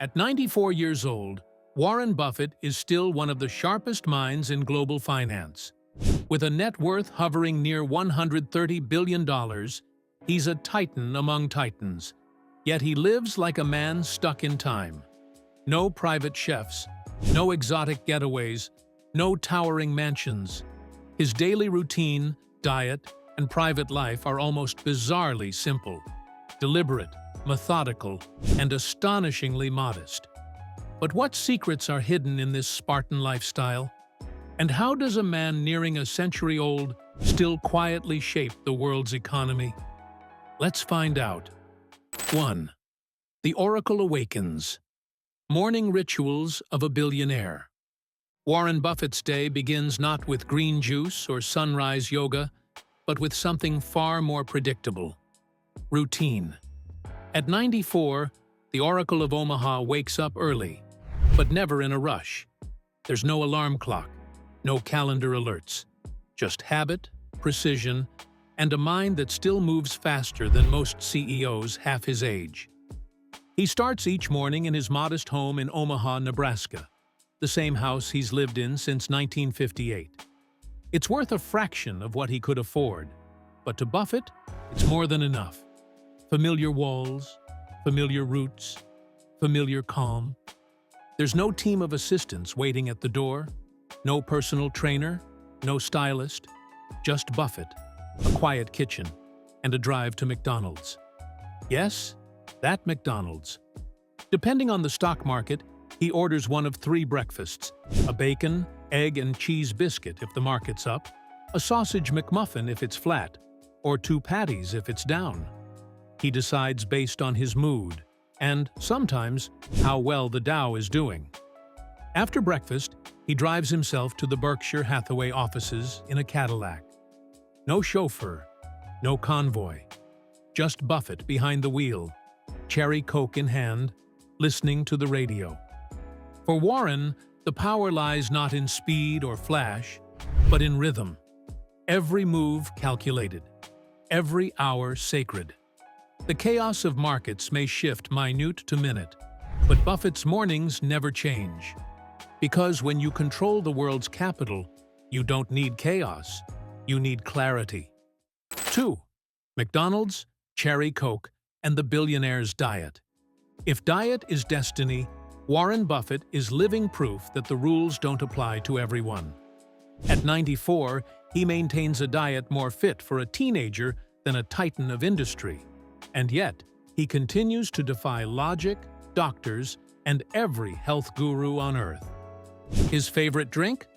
At 94 years old, Warren Buffett is still one of the sharpest minds in global finance. With a net worth hovering near $130 billion, he's a titan among titans. Yet he lives like a man stuck in time. No private chefs, no exotic getaways, no towering mansions. His daily routine, diet, and private life are almost bizarrely simple, deliberate, methodical, and astonishingly modest. But what secrets are hidden in this Spartan lifestyle? And how does a man nearing a century old still quietly shape the world's economy? Let's find out. 1. The Oracle Awakens. Morning Rituals of a Billionaire. Warren Buffett's day begins not with green juice or sunrise yoga, but with something far more predictable. Routine. At 94, the Oracle of Omaha wakes up early, but never in a rush. There's no alarm clock, no calendar alerts, just habit, precision, and a mind that still moves faster than most CEOs half his age. He starts each morning in his modest home in Omaha, Nebraska, the same house he's lived in since 1958. It's worth a fraction of what he could afford, but to Buffett, it's more than enough. Familiar walls, familiar routes, familiar calm. There's no team of assistants waiting at the door, no personal trainer, no stylist, just Buffett, a quiet kitchen, and a drive to McDonald's. Yes, that McDonald's. Depending on the stock market, he orders one of 3 breakfasts: a bacon, egg, and cheese biscuit if the market's up, a sausage McMuffin if it's flat, or 2 patties if it's down. He decides based on his mood and, sometimes, how well the Dow is doing. After breakfast, he drives himself to the Berkshire Hathaway offices in a Cadillac. No chauffeur, no convoy, just Buffett behind the wheel, cherry Coke in hand, listening to the radio. For Warren, the power lies not in speed or flash, but in rhythm. Every move calculated, every hour sacred. The chaos of markets may shift minute to minute, but Buffett's mornings never change. Because when you control the world's capital, you don't need chaos, you need clarity. 2. McDonald's, cherry Coke, and the billionaire's diet. If diet is destiny, Warren Buffett is living proof that the rules don't apply to everyone. At 94, he maintains a diet more fit for a teenager than a titan of industry. And yet, he continues to defy logic, doctors, and every health guru on earth. His favorite drink?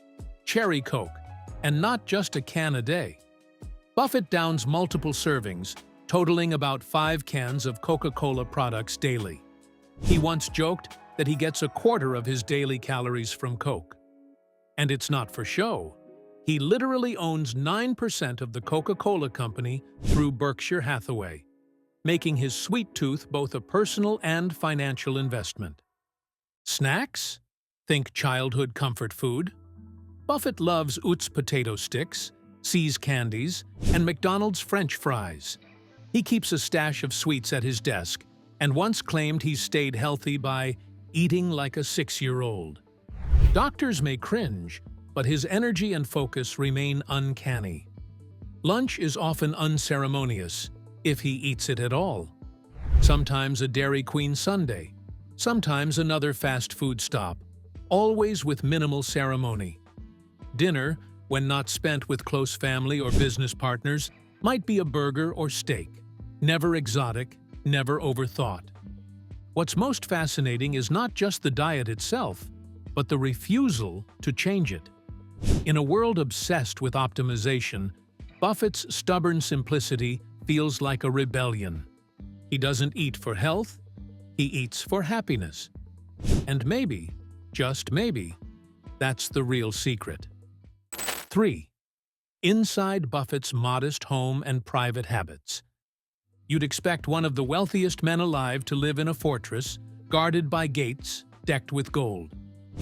Cherry Coke, and not just a can a day. Buffett downs multiple servings, totaling about 5 cans of Coca-Cola products daily. He once joked that he gets a quarter of his daily calories from Coke. And it's not for show. He literally owns 9% of the Coca-Cola company through Berkshire Hathaway, making his sweet tooth both a personal and financial investment. Snacks? Think childhood comfort food. Buffett loves Utz potato sticks, See's candies, and McDonald's French fries. He keeps a stash of sweets at his desk, and once claimed he's stayed healthy by eating like a 6-year-old. Doctors may cringe, but his energy and focus remain uncanny. Lunch is often unceremonious, if he eats it at all. Sometimes a Dairy Queen sundae, sometimes another fast food stop, always with minimal ceremony. Dinner, when not spent with close family or business partners, might be a burger or steak. Never exotic, never overthought. What's most fascinating is not just the diet itself, but the refusal to change it. In a world obsessed with optimization, Buffett's stubborn simplicity feels like a rebellion. He doesn't eat for health, he eats for happiness. And maybe, just maybe, that's the real secret. 3. Inside Buffett's modest home and private habits. You'd expect one of the wealthiest men alive to live in a fortress, guarded by gates, decked with gold.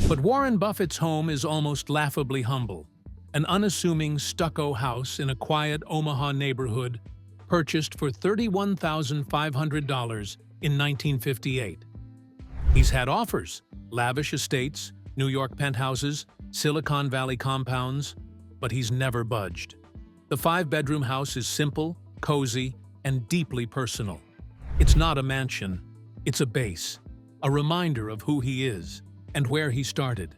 But Warren Buffett's home is almost laughably humble, an unassuming stucco house in a quiet Omaha neighborhood purchased for $31,500 in 1958. He's had offers, lavish estates, New York penthouses, Silicon Valley compounds, but he's never budged. The 5-bedroom house is simple, cozy, and deeply personal. It's not a mansion, it's a base, a reminder of who he is and where he started.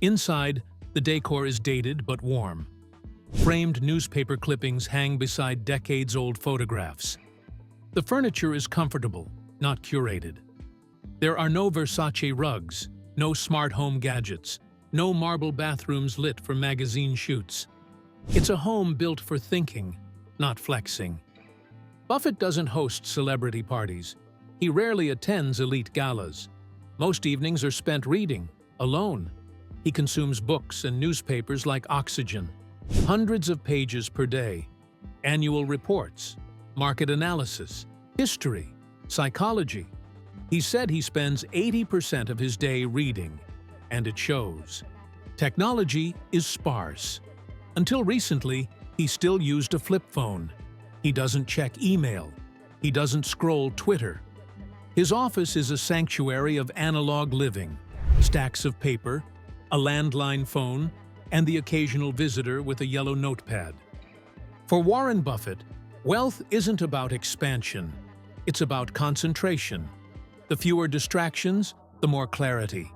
Inside, the decor is dated but warm. Framed newspaper clippings hang beside decades-old photographs. The furniture is comfortable, not curated. There are no Versace rugs, no smart home gadgets, no marble bathrooms lit for magazine shoots. It's a home built for thinking, not flexing. Buffett doesn't host celebrity parties. He rarely attends elite galas. Most evenings are spent reading, alone. He consumes books and newspapers like oxygen. Hundreds of pages per day. Annual reports, market analysis, history, psychology. He said he spends 80% of his day reading, and it shows. Technology is sparse. Until recently, he still used a flip phone. He doesn't check email. He doesn't scroll Twitter. His office is a sanctuary of analog living, stacks of paper, a landline phone, and the occasional visitor with a yellow notepad. For Warren Buffett, wealth isn't about expansion. It's about concentration. The fewer distractions, the more clarity.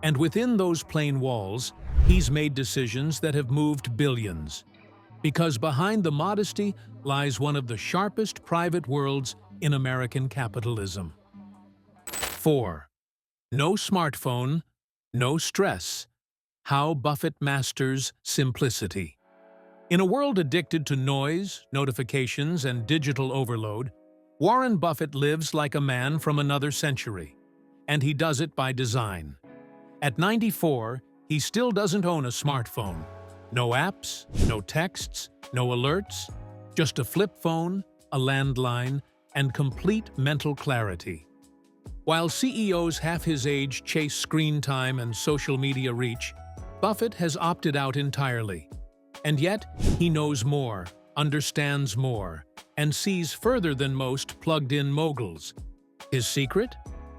And within those plain walls, he's made decisions that have moved billions. Because behind the modesty lies one of the sharpest private worlds in American capitalism. 4. No smartphone, no stress. How Buffett masters simplicity. In a world addicted to noise, notifications, and digital overload, Warren Buffett lives like a man from another century, and he does it by design. At 94, he still doesn't own a smartphone. No apps, no texts, no alerts, just a flip phone, a landline, and complete mental clarity. While CEOs half his age chase screen time and social media reach, Buffett has opted out entirely. And yet, he knows more, understands more, and sees further than most plugged-in moguls. His secret?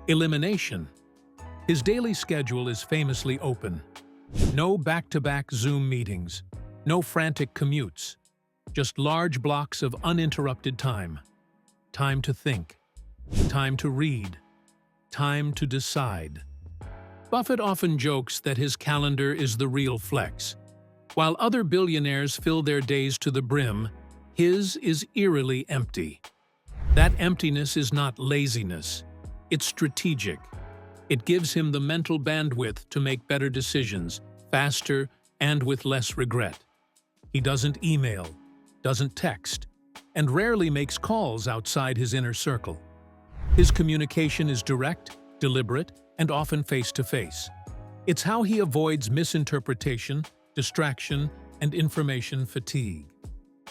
Elimination. His daily schedule is famously open. No back-to-back Zoom meetings, no frantic commutes, just large blocks of uninterrupted time. Time to think, time to read, time to decide. Buffett often jokes that his calendar is the real flex. While other billionaires fill their days to the brim, his is eerily empty. That emptiness is not laziness. It's strategic. It gives him the mental bandwidth to make better decisions, faster and with less regret. He doesn't email, doesn't text, and rarely makes calls outside his inner circle. His communication is direct, deliberate, and often face-to-face. It's how he avoids misinterpretation, distraction, and information fatigue.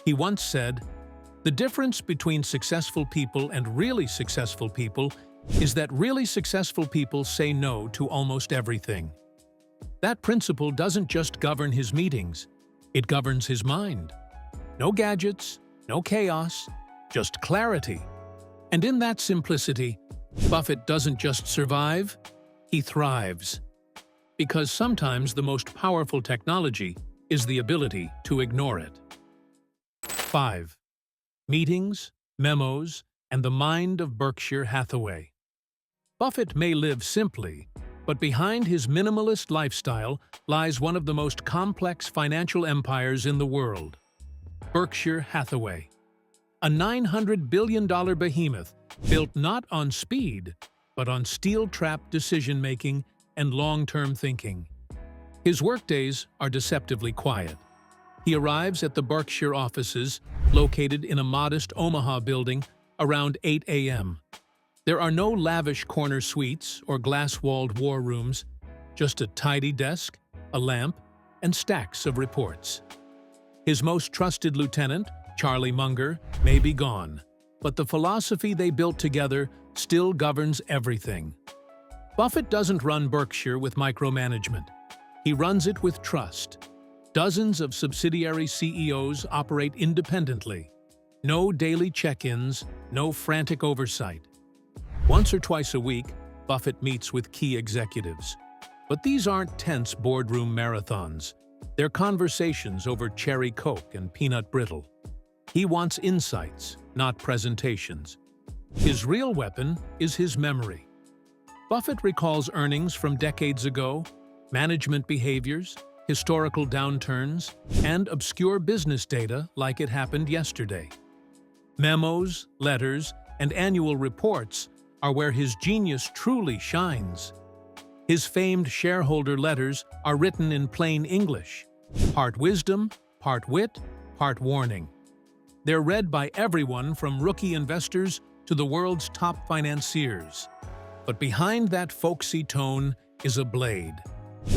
He once said, "The difference between successful people and really successful people is that really successful people say no to almost everything." That principle doesn't just govern his meetings, it governs his mind. No gadgets, no chaos, just clarity. And in that simplicity, Buffett doesn't just survive, he thrives. Because sometimes the most powerful technology is the ability to ignore it. 5. Meetings, memos, and the mind of Berkshire Hathaway. Buffett may live simply, but behind his minimalist lifestyle lies one of the most complex financial empires in the world. Berkshire Hathaway. A $900 billion behemoth built not on speed, but on steel-trapped decision-making and long-term thinking. His workdays are deceptively quiet. He arrives at the Berkshire offices, located in a modest Omaha building, around 8 a.m. There are no lavish corner suites or glass-walled war rooms, just a tidy desk, a lamp, and stacks of reports. His most trusted lieutenant, Charlie Munger, may be gone, but the philosophy they built together still governs everything. Buffett doesn't run Berkshire with micromanagement. He runs it with trust. Dozens of subsidiary CEOs operate independently. No daily check-ins, no frantic oversight. Once or twice a week, Buffett meets with key executives. But these aren't tense boardroom marathons. They're conversations over cherry Coke and peanut brittle. He wants insights, not presentations. His real weapon is his memory. Buffett recalls earnings from decades ago, management behaviors, historical downturns, and obscure business data like it happened yesterday. Memos, letters, and annual reports are where his genius truly shines. His famed shareholder letters are written in plain English, part wisdom, part wit, part warning. They're read by everyone from rookie investors to the world's top financiers. But behind that folksy tone is a blade.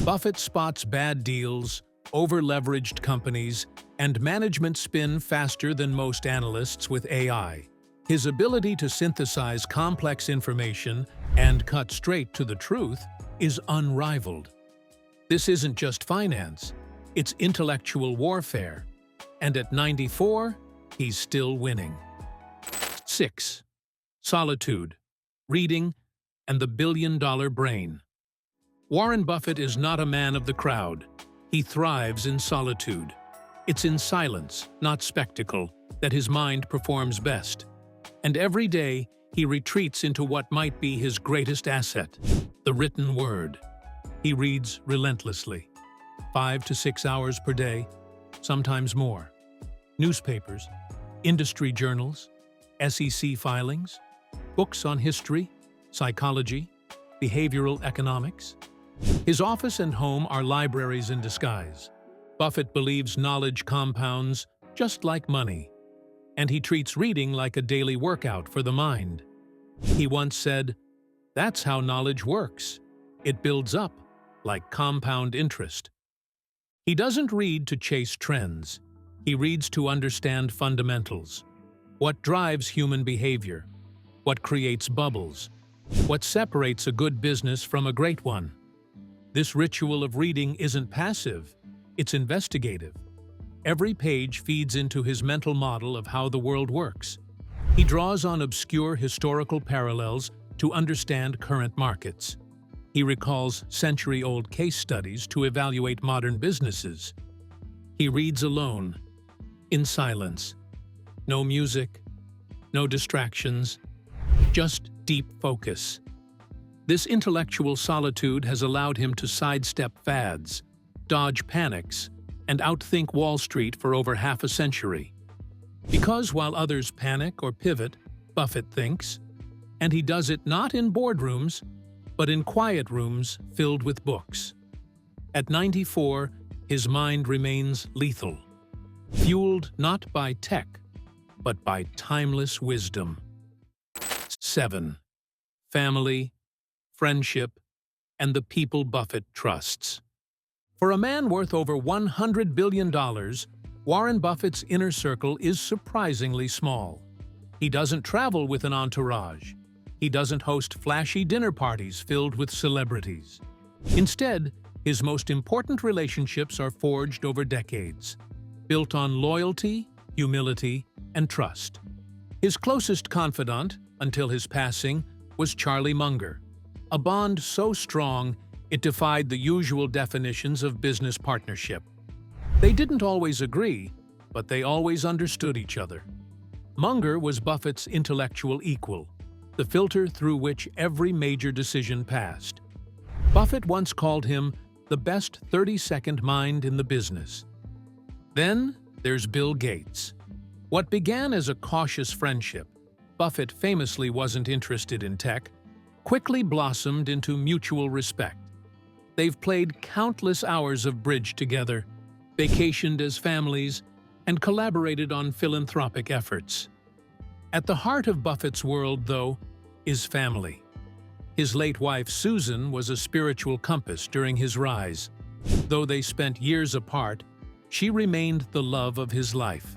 Buffett spots bad deals, over-leveraged companies, and management spin faster than most analysts with AI. His ability to synthesize complex information and cut straight to the truth is unrivaled. This isn't just finance, it's intellectual warfare. And at 94, he's still winning. 6. Solitude, reading, and the billion-dollar brain. Warren Buffett is not a man of the crowd. He thrives in solitude. It's in silence, not spectacle, that his mind performs best. And every day, he retreats into what might be his greatest asset, the written word. He reads relentlessly, 5 to 6 hours per day, sometimes more. Newspapers, industry journals, SEC filings, books on history, psychology, behavioral economics. His office and home are libraries in disguise. Buffett believes knowledge compounds just like money, and he treats reading like a daily workout for the mind. He once said, "That's how knowledge works. It builds up, like compound interest." He doesn't read to chase trends. He reads to understand fundamentals. What drives human behavior? What creates bubbles? What separates a good business from a great one? This ritual of reading isn't passive, it's investigative. Every page feeds into his mental model of how the world works. He draws on obscure historical parallels to understand current markets. He recalls century-old case studies to evaluate modern businesses. He reads alone, in silence. No music, no distractions, just deep focus. This intellectual solitude has allowed him to sidestep fads, dodge panics, and outthink Wall Street for over half a century. Because while others panic or pivot, Buffett thinks, and he does it not in boardrooms, but in quiet rooms filled with books. At 94, his mind remains lethal, fueled not by tech, but by timeless wisdom. 7. Family, friendship, and the people Buffett trusts. For a man worth over $100 billion, Warren Buffett's inner circle is surprisingly small. He doesn't travel with an entourage. He doesn't host flashy dinner parties filled with celebrities. Instead, his most important relationships are forged over decades, built on loyalty, humility, and trust. His closest confidant, until his passing, was Charlie Munger, a bond so strong it defied the usual definitions of business partnership. They didn't always agree, but they always understood each other. Munger was Buffett's intellectual equal, the filter through which every major decision passed. Buffett once called him the best 30-second mind in the business. Then there's Bill Gates. What began as a cautious friendship, Buffett famously wasn't interested in tech, quickly blossomed into mutual respect. They've played countless hours of bridge together, vacationed as families, and collaborated on philanthropic efforts. At the heart of Buffett's world, though, is family. His late wife Susan was a spiritual compass during his rise. Though they spent years apart, she remained the love of his life.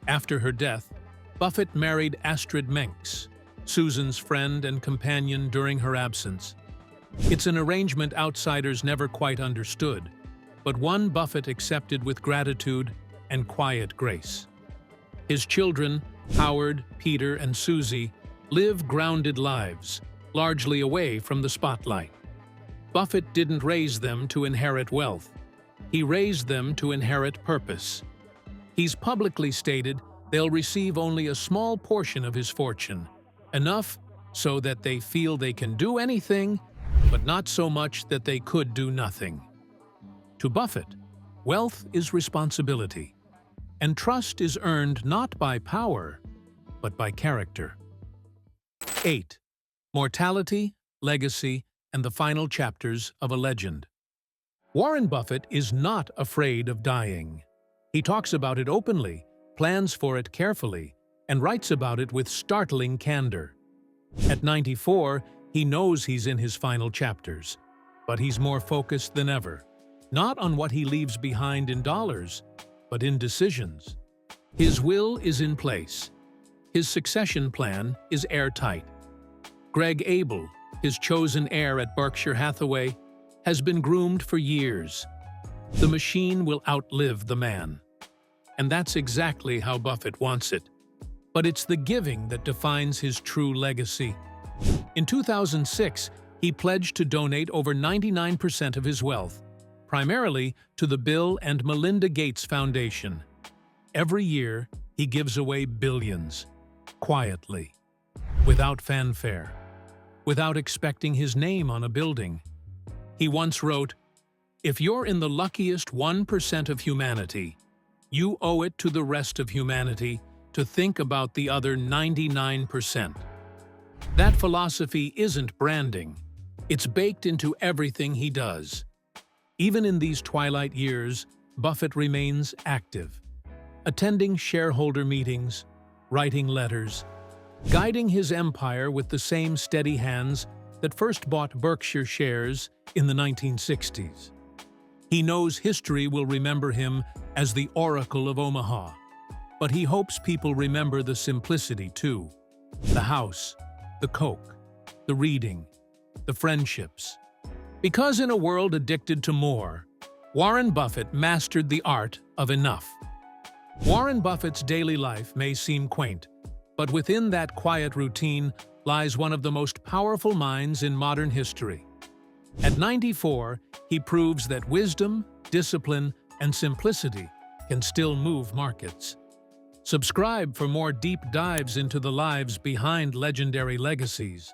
After her death, Buffett married Astrid Menks, Susan's friend and companion during her absence. It's an arrangement outsiders never quite understood, but one Buffett accepted with gratitude and quiet grace. His children, Howard, Peter, and Susie, live grounded lives, largely away from the spotlight. Buffett didn't raise them to inherit wealth. He raised them to inherit purpose. He's publicly stated they'll receive only a small portion of his fortune, enough so that they feel they can do anything, but not so much that they could do nothing. To Buffett, wealth is responsibility, and trust is earned not by power, but by character. 8. Mortality, legacy, and the final chapters of a legend. Warren Buffett is not afraid of dying. He talks about it openly, plans for it carefully, and writes about it with startling candor. At 94, he knows he's in his final chapters, but he's more focused than ever, not on what he leaves behind in dollars, but in decisions. His will is in place. His succession plan is airtight. Greg Abel, his chosen heir at Berkshire Hathaway, has been groomed for years. The machine will outlive the man. And that's exactly how Buffett wants it. But it's the giving that defines his true legacy. In 2006, he pledged to donate over 99% of his wealth, primarily to the Bill and Melinda Gates Foundation. Every year, he gives away billions, quietly, without fanfare, without expecting his name on a building. He once wrote, "If you're in the luckiest 1% of humanity, you owe it to the rest of humanity to think about the other 99%. That philosophy isn't branding. It's baked into everything he does. Even in these twilight years, Buffett remains active, attending shareholder meetings, writing letters, guiding his empire with the same steady hands that first bought Berkshire shares in the 1960s. He knows history will remember him as the Oracle of Omaha, but he hopes people remember the simplicity too. The house, the Coke, the reading, the friendships. Because in a world addicted to more, Warren Buffett mastered the art of enough. Warren Buffett's daily life may seem quaint, but within that quiet routine lies one of the most powerful minds in modern history. At 94, he proves that wisdom, discipline, and simplicity can still move markets. Subscribe for more deep dives into the lives behind legendary legacies.